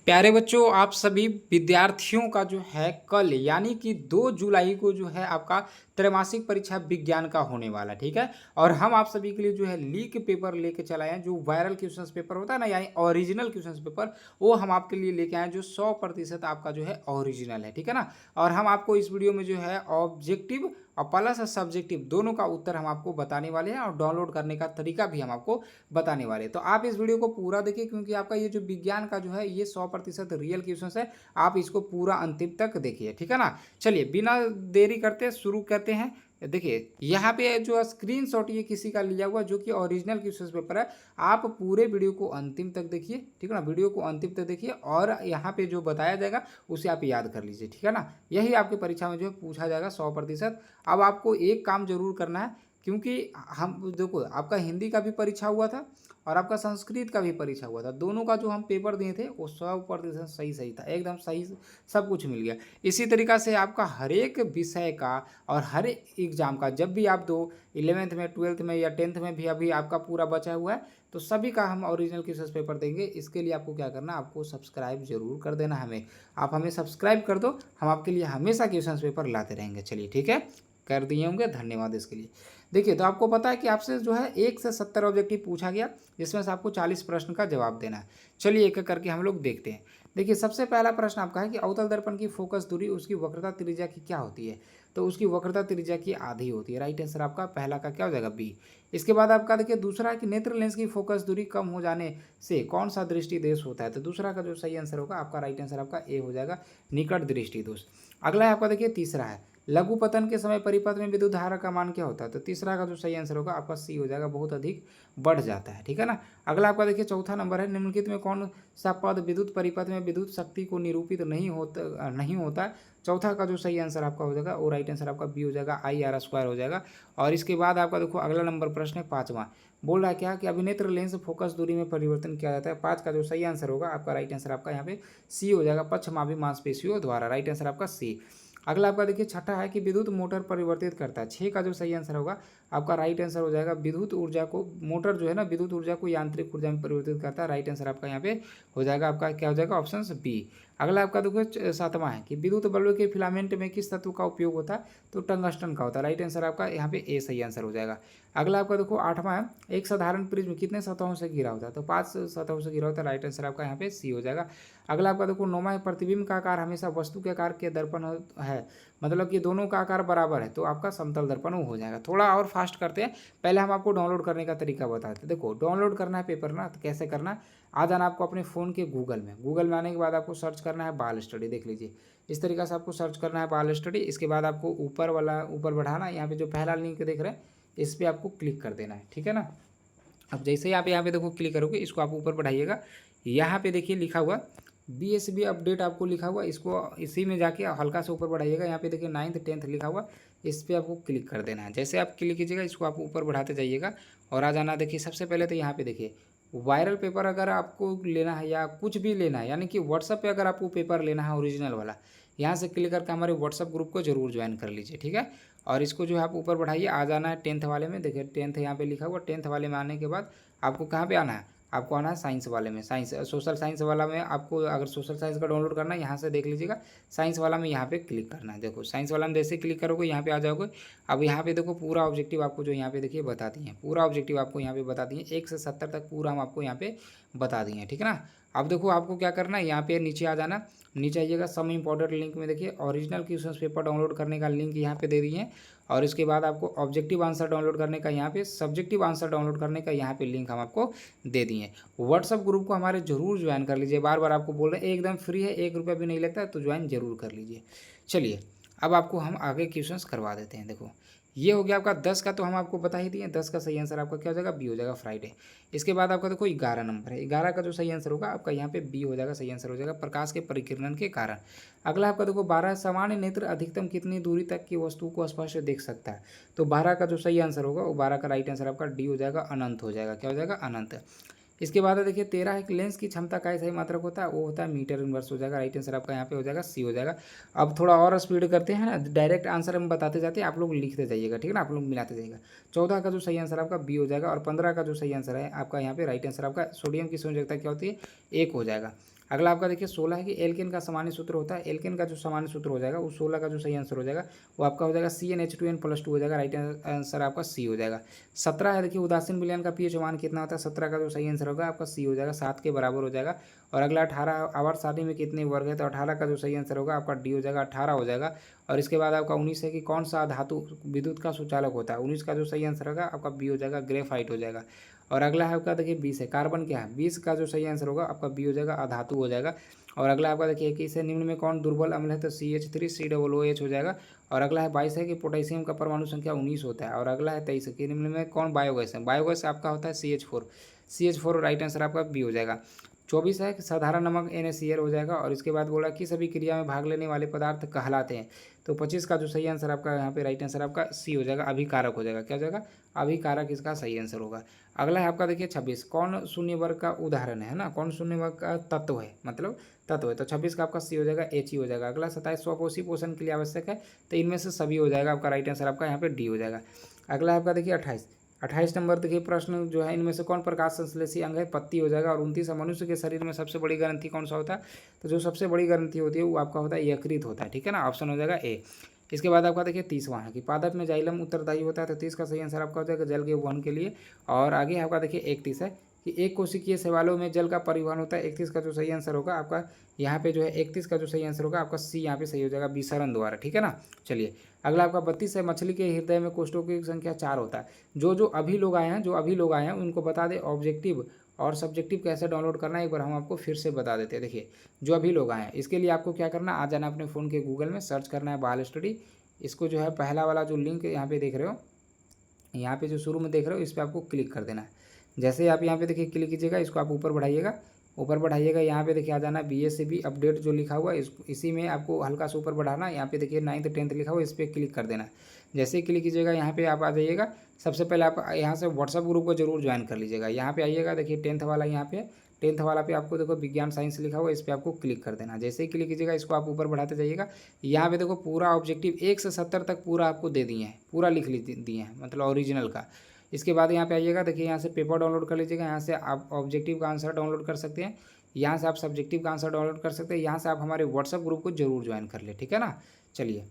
प्यारे बच्चों, आप सभी विद्यार्थियों का जो है कल यानी कि 2 जुलाई को जो है आपका त्रैमासिक परीक्षा विज्ञान का होने वाला है, ठीक है। और हम आप सभी के लिए जो है लीक पेपर लेके चलाए हैं, जो वायरल क्वेश्चंस पेपर होता है ना, यानी ओरिजिनल क्वेश्चंस पेपर, वो हम आपके लिए लेके आए हैं जो 100% आपका जो है ओरिजिनल है, ठीक है ना। और हम आपको इस वीडियो में जो है ऑब्जेक्टिव और प्लस सब्जेक्टिव दोनों का उत्तर हम आपको बताने वाले हैं, और डाउनलोड करने का तरीका भी हम आपको बताने वाले हैं। तो आप इस वीडियो को पूरा देखिए, क्योंकि आपका ये जो विज्ञान का जो है ये 100% रियल क्वेश्चन है। आप इसको पूरा अंतिम तक देखिए, ठीक है ना। चलिए बिना देरी करते शुरू करते हैं। देखिए यहाँ पे जो स्क्रीनशॉट ये किसी का लिया हुआ जो कि ओरिजिनल क्वेश्चन पेपर है। आप पूरे वीडियो को अंतिम तक देखिए, ठीक है ना। वीडियो को अंतिम तक देखिए और यहाँ पे जो बताया जाएगा उसे आप याद कर लीजिए, ठीक है ना। यही आपकी परीक्षा में जो है पूछा जाएगा 100%। अब आपको एक काम जरूर करना है, क्योंकि हम देखो आपका हिंदी का भी परीक्षा हुआ था और आपका संस्कृत का भी परीक्षा हुआ था। दोनों का जो हम पेपर दिए थे वो 100% सही सही था, एकदम सही सब कुछ मिल गया। इसी तरीक़ा से आपका हर एक विषय का और हर एक एग्ज़ाम का जब भी आप दो 11th में 12th में या 10th में भी अभी आपका पूरा बचा हुआ है, तो सभी का हम ओरिजिनल क्वेश्चन पेपर देंगे। इसके लिए आपको क्या करना है, आपको सब्सक्राइब जरूर कर देना हमें। आप हमें सब्सक्राइब कर दो, हम आपके लिए हमेशा क्वेश्चन पेपर लाते रहेंगे। चलिए ठीक है, कर दिए होंगे, धन्यवाद इसके लिए। देखिए तो आपको पता है कि आपसे जो है 1 से 70 ऑब्जेक्टिव पूछा गया, जिसमें से आपको 40 प्रश्न का जवाब देना है। चलिए एक एक करके हम लोग देखते हैं। देखिए सबसे पहला प्रश्न आपका है कि अवतल दर्पण की फोकस दूरी उसकी वक्रता त्रिज्या की क्या होती है। तो उसकी वक्रता त्रिज्या की आधी होती है। राइट आंसर आपका पहला का क्या हो जाएगा, बी। इसके बाद आपका देखिए दूसरा है कि नेत्र लेंस की फोकस दूरी कम हो जाने से कौन सा दृष्टि दोष होता है। तो दूसरा का जो सही आंसर होगा आपका, राइट आंसर आपका ए हो जाएगा, निकट दृष्टि दोष। अगला है आपका देखिए तीसरा है, लघु पतन के समय परिपथ में विद्युत धारा का मान क्या होता है। तो तीसरा का जो सही आंसर होगा आपका सी हो जाएगा, बहुत अधिक बढ़ जाता है, ठीक है ना। अगला आपका देखिए चौथा नंबर है, निम्नलिखित में कौन सा पद विद्युत परिपथ में विद्युत शक्ति को निरूपित नहीं होता। चौथा का जो सही आंसर आपका हो जाएगा वो राइट आंसर आपका बी हो जाएगा, IR² हो जाएगा। और इसके बाद आपका देखो अगला नंबर प्रश्न है पाँचवा, बोल रहा है क्या कि अभिनेत्र लेंस फोकस दूरी में परिवर्तन किया जाता है। 5 का जो सही आंसर होगा आपका, राइट आंसर आपका यहाँ पे सी हो जाएगा, पक्षमापी मांसपेशियों द्वारा। राइट आंसर आपका सी। अगला आपका देखिए छठा है कि विद्युत मोटर परिवर्तित करता है। 6 का जो सही आंसर होगा आपका, राइट आंसर हो जाएगा, विद्युत ऊर्जा को, मोटर जो है ना विद्युत ऊर्जा को यांत्रिक ऊर्जा में परिवर्तित करता है। राइट आंसर आपका यहाँ पे हो जाएगा, आपका क्या हो जाएगा, ऑप्शन बी। अगला आपका देखो सातवां है कि विद्युत बल्ब के फिलामेंट में किस तत्व का उपयोग होता है। तो टंगस्टन का होता है। राइट आंसर आपका यहाँ पे ए सही आंसर हो जाएगा। अगला आपका देखो आठवां है, एक साधारण प्रिज्म कितने सतहों से घिरा होता है। तो 5 सतहों से घिरा होता है। राइट आंसर आपका यहाँ पे सी हो जाएगा। अगला आपका देखो नौवां है, प्रतिबिंब का आकार हमेशा वस्तु के आकार के दर्पण है, मतलब कि दोनों का आकार बराबर है, तो आपका समतल दर्पण हो जाएगा। थोड़ा और फास्ट करते हैं, पहले हम आपको डाउनलोड करने का तरीका बताते हैं। देखो डाउनलोड करना है पेपर ना, तो कैसे करना है, आ जाना आपको अपने फ़ोन के गूगल में आने के बाद आपको सर्च करना है बाल स्टडी। देख लीजिए इस तरीके से आपको सर्च करना है बाल स्टडी। इसके बाद आपको ऊपर बढ़ाना, यहाँ पे जो पहला लिंक देख रहे हैं इस पर आपको क्लिक कर देना है, ठीक है ना। अब जैसे ही आप यहाँ पे देखो क्लिक करोगे, इसको आप ऊपर बढ़ाइएगा। यहाँ पे देखिए लिखा हुआ BSB अपडेट आपको लिखा हुआ, इसको इसी में जाके हल्का से ऊपर बढ़ाइएगा। यहाँ पे देखिए 9th 10th लिखा हुआ, इस पर आपको क्लिक कर देना है। जैसे आप क्लिक कीजिएगा, इसको आप ऊपर बढ़ाते जाइएगा और आ जाना। देखिए सबसे पहले तो यहाँ पे देखिए वायरल पेपर अगर आपको लेना है या कुछ भी लेना है, यानी कि व्हाट्सअप पे अगर आपको पेपर लेना है ओरिजिनल वाला, यहाँ से क्लिक करके हमारे व्हाट्सअप ग्रुप को जरूर ज्वाइन कर लीजिए, ठीक है। और इसको जो है आप ऊपर बढ़ाइए, आ जाना है 10th वाले में। देखिए 10th यहाँ पे लिखा हुआ, 10th वाले में आने के बाद आपको कहाँ पे आना है, आपको आना है साइंस वाले में। साइंस सोशल साइंस वाला में आपको, अगर सोशल साइंस का डाउनलोड करना है यहाँ से देख लीजिएगा, साइंस वाला में यहाँ पे क्लिक करना है। देखो साइंस वाला में जैसे क्लिक करोगे यहाँ पे आ जाओगे। अब यहाँ पे देखो पूरा ऑब्जेक्टिव आपको जो यहाँ पे देखिए बता दिए, पूरा ऑब्जेक्टिव आपको यहाँ पे बता दिए, 1 से 70 तक पूरा हम आपको यहाँ पे बता दिए, ठीक है ना। अब देखो आपको क्या करना है, यहाँ पे नीचे आ जाना, नीचे आइएगा, सम इंपॉर्टेंट लिंक में देखिए ओरिजिनल क्वेश्चन पेपर डाउनलोड करने का लिंक यहाँ पे दे दिए हैं। और इसके बाद आपको ऑब्जेक्टिव आंसर डाउनलोड करने का यहाँ पे, सब्जेक्टिव आंसर डाउनलोड करने का यहाँ पे लिंक हम आपको दे दिए। व्हाट्सअप ग्रुप को हमारे जरूर ज्वाइन कर लीजिए, बार बार आपको बोल रहे हैं, एकदम फ्री है, 1 रुपया भी नहीं लगता है, तो ज्वाइन जरूर कर लीजिए। चलिए अब आपको हम आगे क्वेश्चंस करवा देते हैं। देखो ये हो गया आपका 10 का, तो हम आपको बता ही दिए, 10 का सही आंसर आपका क्या हो जाएगा, बी हो जाएगा, फ्राइडे। इसके बाद आपका देखो 11 नंबर है, 11 का जो सही आंसर होगा आपका यहाँ पे बी हो जाएगा, सही आंसर हो जाएगा, प्रकाश के परिकिरण के कारण। अगला आपका देखो 12, सामान्य नेत्र अधिकतम कितनी दूरी तक की वस्तु को स्पष्ट देख सकता है। तो 12 का जो सही आंसर होगा वो 12 का राइट आंसर आपका डी हो जाएगा, अनंत हो जाएगा, क्या हो जाएगा, अनंत। इसके बाद देखिए 13 एक लेंस की क्षमता का सही मात्रक होता है, वो होता है मीटर इनवर्स हो जाएगा। राइट आंसर आपका यहाँ पे हो जाएगा, सी हो जाएगा। अब थोड़ा और स्पीड करते हैं ना, डायरेक्ट आंसर हम बताते जाते हैं, आप लोग लिखते जाइएगा, ठीक है ना, आप लोग मिलाते जाइएगा। 14 का जो सही आंसर आपका बी हो जाएगा, और 15 का जो सही आंसर है आपका यहाँ पे, राइट आंसर आपका सोडियम की संयोजकता क्या होती है, 1 हो जाएगा। अगला आपका देखिए 16 है कि एल्केन का सामान्य सूत्र होता है, एल्केन का जो सामान्य सूत्र हो जाएगा वो 16 का जो सही आंसर हो जाएगा वो आपका हो जाएगा CnH2n+2 हो जाएगा, राइट आंसर आपका सी हो जाएगा। 17 है देखिए उदासीन विलयन का पीएच मान कितना होता है, 17 का जो सही आंसर होगा आपका सी हो जाएगा, 7 के बराबर हो जाएगा। और अगला 18 आवर्त सारणी में कितने वर्ग है, तो 18 का जो सही आंसर होगा आपका डी हो जाएगा, 18 हो जाएगा। और इसके बाद आपका 19 है कि कौन सा धातु विद्युत का सुचालक होता है, 19 का जो सही आंसर होगा आपका बी हो जाएगा, ग्रेफाइट हो जाएगा। और अगला है आपका देखिए 20 है, कार्बन क्या है, 20 का जो सही आंसर होगा आपका बी हो जाएगा, अधातु हो जाएगा। और अगला आपका देखिए 21 है, निम्न में कौन दुर्बल अम्ल है, तो CH3COOH हो जाएगा। और अगला है 22 है कि पोटेशियम का परमाणु संख्या 19 होता है। और अगला है 23 है कि निम्न में कौन बायोगैस है, बायोगैस आपका होता है CH4, राइट आंसर आपका बी हो जाएगा। 24 है कि साधारण नमक NaCl हो जाएगा। और इसके बाद बोला कि सभी क्रिया में भाग लेने वाले पदार्थ कहलाते हैं, तो 25 का जो सही आंसर आपका यहाँ पे राइट आंसर आपका सी हो जाएगा, अभिकारक हो जाएगा। क्या हो जाएगा, अभिकारक इसका सही आंसर होगा। अगला है आपका देखिए 26, कौन शून्य वर्ग का उदाहरण है ना, कौन शून्य वर्ग का तत्व है, मतलब तत्व है, तो 26 का आपका सी हो जाएगा, H ही हो जाएगा। अगला 27 स्वपोषी पोषण के लिए आवश्यक है, तो इनमें से सभी हो जाएगा, आपका राइट आंसर आपका यहाँ पे डी हो जाएगा। अगला आपका देखिए 28 नंबर देखिए प्रश्न जो है, इनमें से कौन प्रकाश संश्लेषी अंग है, पत्ती हो जाएगा। और 29 मनुष्य के शरीर में सबसे बड़ी ग्रंथि कौन सा होता है, तो जो सबसे बड़ी ग्रंथि होती है वो आपका होता है यकृत होता है, ठीक है ना, ऑप्शन हो जाएगा ए। इसके बाद आपका देखिए 30वां है कि पादप में जाइलम उत्तरदायी होता है, तो 30 का सही आंसर आपका हो जाएगा जल के वहन के लिए। और आगे आपका देखिए 31 है कि एक कोशिकीय शैवालों में जल का परिवहन होता है, 31 का जो सही आंसर होगा आपका यहाँ पे जो है 31 का जो सही आंसर होगा आपका सी यहाँ पे सही हो जाएगा, विसरण द्वारा, ठीक है ना। चलिए अगला आपका 32 है, मछली के हृदय में कोष्ठकों की संख्या 4 होता है। जो अभी लोग आए हैं उनको बता दें ऑब्जेक्टिव और सब्जेक्टिव कैसे डाउनलोड करना है, एक बार हम आपको फिर से बता देते हैं। देखिए जो अभी लोग आए हैं इसके लिए आपको क्या करना है, आ जाना अपने फ़ोन के गूगल में, सर्च करना है बाल स्टडी। इसको जो है पहला वाला जो लिंक यहाँ पे देख रहे हो, यहाँ पे जो शुरू में देख रहे हो इस पर आपको क्लिक कर देना है। जैसे ही आप यहाँ पे देखिए क्लिक कीजिएगा, इसको आप ऊपर बढ़ाइएगा, यहाँ पे देखिए आ जाना BSCB अपडेट जो लिखा हुआ है, इसी में आपको हल्का सा ऊपर बढ़ाना। यहाँ पे देखिए 9th 10th लिखा हुआ है, इस पर क्लिक कर देना। जैसे ही क्लिक कीजिएगा यहाँ पे आप आ जाइएगा। सबसे पहले आप यहाँ से व्हाट्सअप ग्रुप को जरूर ज्वाइन कर लीजिएगा। यहाँ पे आइएगा, देखिए 10th वाला, यहाँ पे 10th वाला पे आपको देखो विज्ञान साइंस लिखा हुआ है, इस पर आपको क्लिक कर देना। जैसे ही क्लिक कीजिएगा इसको आप ऊपर बढ़ाते जाइएगा। यहाँ पे देखो पूरा ऑब्जेक्टिव 1 से 70 तक पूरा आपको दे दिए हैं, पूरा लिख दिए हैं, मतलब ओरिजिनल का। इसके बाद यहाँ पे आइएगा, देखिए यहाँ से पेपर डाउनलोड कर लीजिएगा, यहाँ से आप ऑब्जेक्टिव का आंसर डाउनलोड कर सकते हैं, यहाँ से आप सब्जेक्टिव का आंसर डाउनलोड कर सकते हैं, यहाँ से आप हमारे व्हाट्सअप ग्रुप को जरूर ज्वाइन कर ले, ठीक है ना। चलिए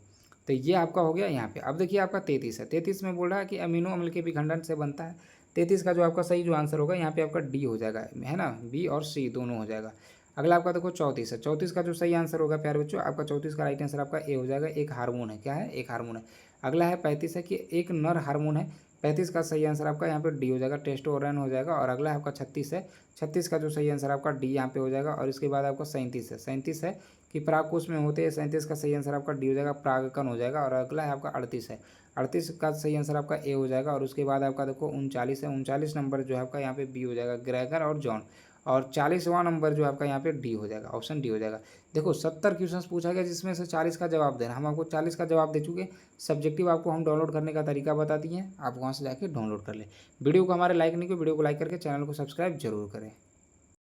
तो ये आपका हो गया यहाँ पे। अब देखिए आपका 33 है, 33 में बोल रहा है कि अमीनो अम्ल के विखंडन से बनता है। 33 का जो आपका सही जो आंसर होगा यहाँ पे आपका डी हो जाएगा, है ना, बी और सी दोनों हो जाएगा। अगला आपका देखो 34 है, 34 का जो सही आंसर होगा प्यारे बच्चों आपका 34 का राइट आंसर आपका ए हो जाएगा, एक हार्मोन है, क्या है, एक हार्मोन है। अगला है 35 है कि एक नर हार्मोन है, 35 का सही आंसर आपका यहाँ पे डी हो जाएगा, टेस्टोस्टेरोन हो जाएगा। और अगला आपका 36 है, 36 का जो सही आंसर आपका डी यहाँ पे हो जाएगा। और इसके बाद आपका 37 है कि परागकोश में होते हैं, 37 का सही आंसर आपका डी हो जाएगा, परागकण हो जाएगा। और अगला है आपका 38 है, 38 का सही आंसर आपका ए हो जाएगा। और उसके बाद आपका देखो 39 है, 39 नंबर जो है आपका यहाँ पे बी हो जाएगा, ग्रेगर और जॉन। और 40वां नंबर जो आपका यहाँ पे डी हो जाएगा, ऑप्शन डी हो जाएगा। देखो 70 क्वेश्चन पूछा गया जिसमें से 40 का जवाब देना, हम आपको 40 का जवाब दे चुके। सब्जेक्टिव आपको हम डाउनलोड करने का तरीका बता दिए हैं, आप वहाँ से जाके डाउनलोड कर ले। वीडियो को हमारे लाइक नहीं किया, वीडियो को लाइक करके चैनल को सब्सक्राइब जरूर करें।